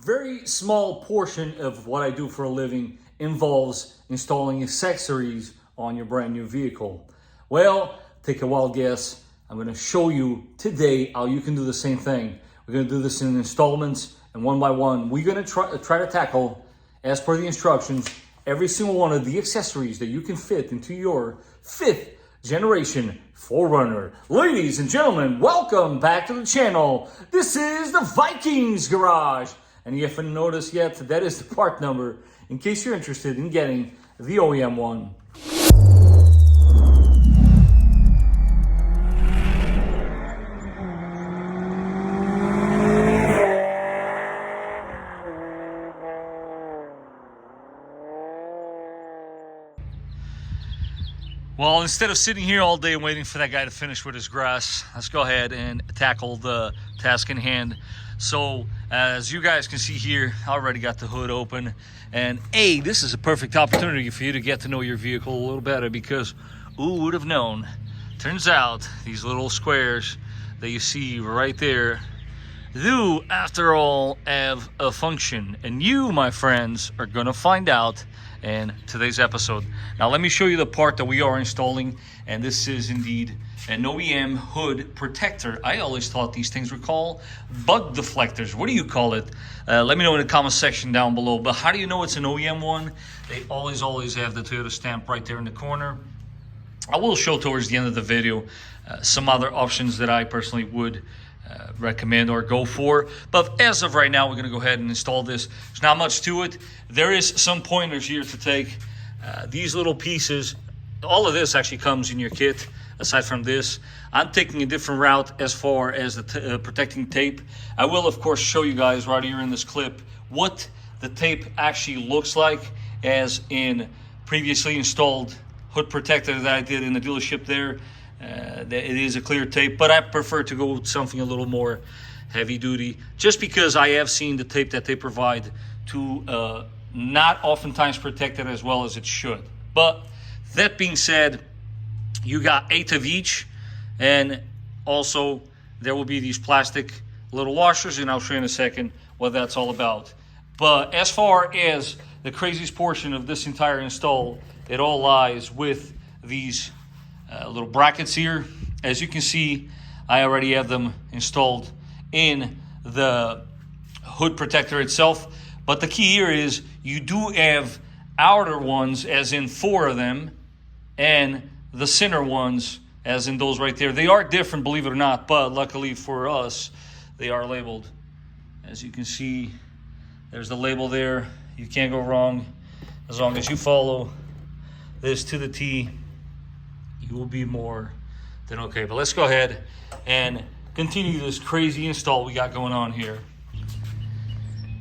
Very small portion of what I do for a living involves installing accessories on your brand new vehicle. Well, take a wild guess. I'm going to show you today how you can do the same thing. We're going to do this in installments and one by one. We're going to try to tackle, as per the instructions, every single one of the accessories that you can fit into your 5th generation 4Runner. Ladies and gentlemen, welcome back to the channel. This is the Vikings garage. And you haven't noticed yet, that is the part number in case you're interested in getting the OEM one. Well, instead of sitting here all day and waiting for that guy to finish with his grass, let's go ahead and tackle the task in hand. So, as you guys can see here, I already got the hood open. And this is a perfect opportunity for you to get to know your vehicle a little better because who would have known? Turns out these little squares that you see right there do, after all, have a function. And you, my friends, are gonna find out in today's episode. Now let me show you the part that we are installing, and this is indeed an OEM hood protector. I always thought these things were called bug deflectors. What do you call it? Let me know in the comment section down below. But how do you know it's an OEM one? They always have the Toyota stamp right there in the corner. I will show towards the end of the video some other options that I personally would recommend or go for, but as of right now we're going to go ahead and install this. There's not much to it. There is some pointers here to take. These little pieces, all of this actually comes in your kit. Aside from this, I'm taking a different route as far as the protecting tape. I will of course show you guys right here in this clip what the tape actually looks like as in previously installed hood protector that I did in the dealership there. It is a clear tape, but I prefer to go with something a little more heavy duty, just because I have seen the tape that they provide to not oftentimes protect it as well as it should. But that being said, you got 8 of each, and also there will be these plastic little washers, and I'll show you in a second what that's all about. But as far as the craziest portion of this entire install, it all lies with these little brackets here. As you can see, I already have them installed in the hood protector itself, but the key here is you do have outer ones, as in 4 of them, and the center ones, as in those right there. They are different, believe it or not, but luckily for us, they are labeled. As you can see, there's the label there. You can't go wrong as long as you follow this to the T. You will be more than okay. But let's go ahead and continue this crazy install we got going on here.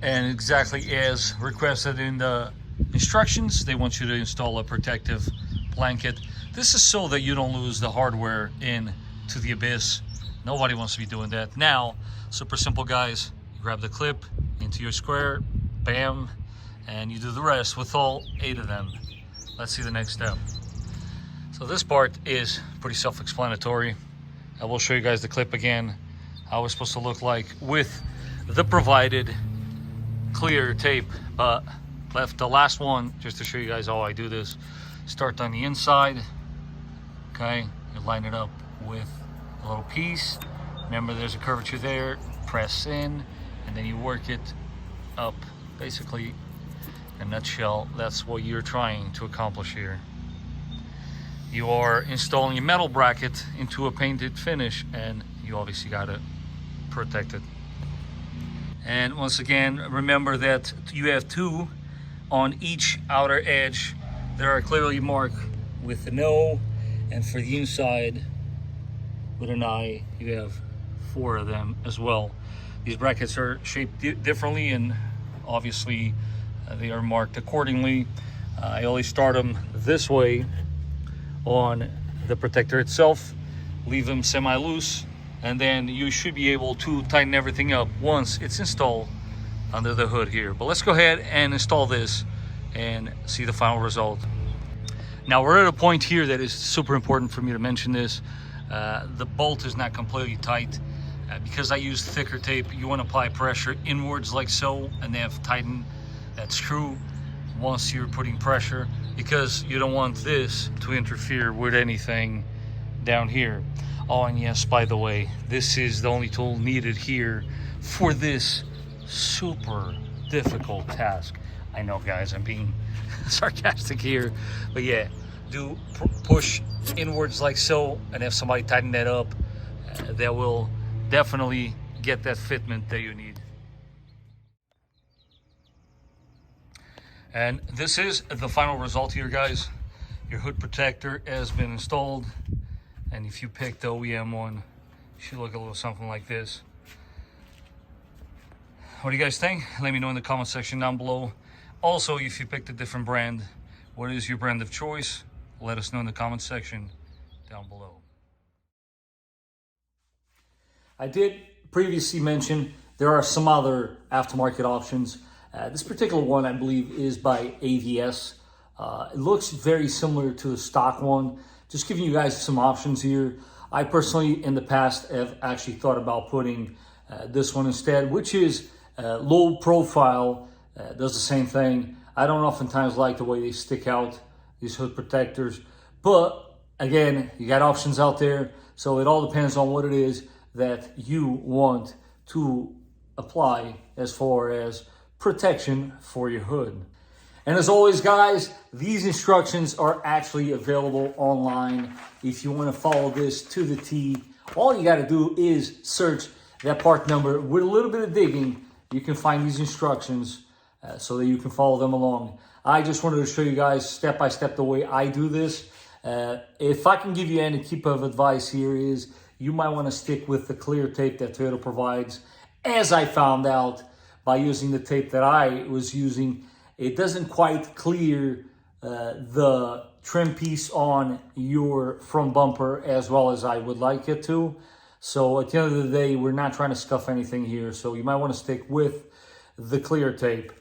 And exactly as requested in the instructions, they want you to install a protective blanket. This is so that you don't lose the hardware into the abyss. Nobody wants to be doing that. Now, super simple, guys. You grab the clip into your square, bam, and you do the rest with all 8 of them. Let's see the next step. So this part is pretty self-explanatory. I will show you guys the clip again, how it's supposed to look like with the provided clear tape. But left the last one just to show you guys how I do this. Start on the inside, okay? You line it up with a little piece. Remember, there's a curvature there. Press in, and then you work it up. Basically, in a nutshell, that's what you're trying to accomplish here. You are installing a metal bracket into a painted finish, and you obviously got to protect it. And once again, remember that you have 2 on each outer edge. They are clearly marked with an O, and for the inside with an I, you have 4 of them as well. These brackets are shaped differently, and obviously they are marked accordingly. I always start them this way on the protector itself, leave them semi-loose, and then you should be able to tighten everything up once it's installed under the hood here. But let's go ahead and install this and see the final result. Now we're at a point here that is super important for me to mention this. The bolt is not completely tight. Because I use thicker tape, you want to apply pressure inwards like so, and then tighten that screw once you're putting pressure, because you don't want this to interfere with anything down here. Oh, and yes, by the way, this is the only tool needed here for this super difficult task. I know, guys, I'm being sarcastic here, but yeah, do push inwards like so, and if somebody tighten that up, that will definitely get that fitment that you need. And this is the final result here, guys. Your hood protector has been installed, and if you pick the OEM one, it should look a little something like this. What do you guys think? Let me know in the comment section down below. Also, if you picked a different brand, what is your brand of choice? Let us know in the comment section down below. I did previously mention there are some other aftermarket options. This particular one, I believe, is by AVS. It looks very similar to the stock one. Just giving you guys some options here. I personally, in the past, have actually thought about putting this one instead, which is low profile, does the same thing. I don't oftentimes like the way they stick out, these hood protectors. But again, you got options out there. So it all depends on what it is that you want to apply as far as protection for your hood. And as always, guys, these instructions are actually available online. If you want to follow this to the T, all you got to do is search that part number. With a little bit of digging, you can find these instructions so that you can follow them along. I just wanted to show you guys step by step the way I do this. If I can give you any tip of advice here is you might want to stick with the clear tape that Toyota provides. As I found out by using the tape that I was using, it doesn't quite clear the trim piece on your front bumper as well as I would like it to. So at the end of the day, we're not trying to scuff anything here. So you might want to stick with the clear tape.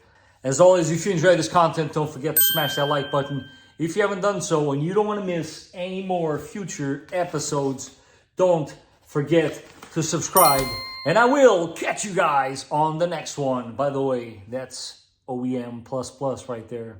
As always, if you enjoyed this content, don't forget to smash that like button. If you haven't done so and you don't want to miss any more future episodes, don't forget to subscribe. And I will catch you guys on the next one. By the way, that's OEM++ right there.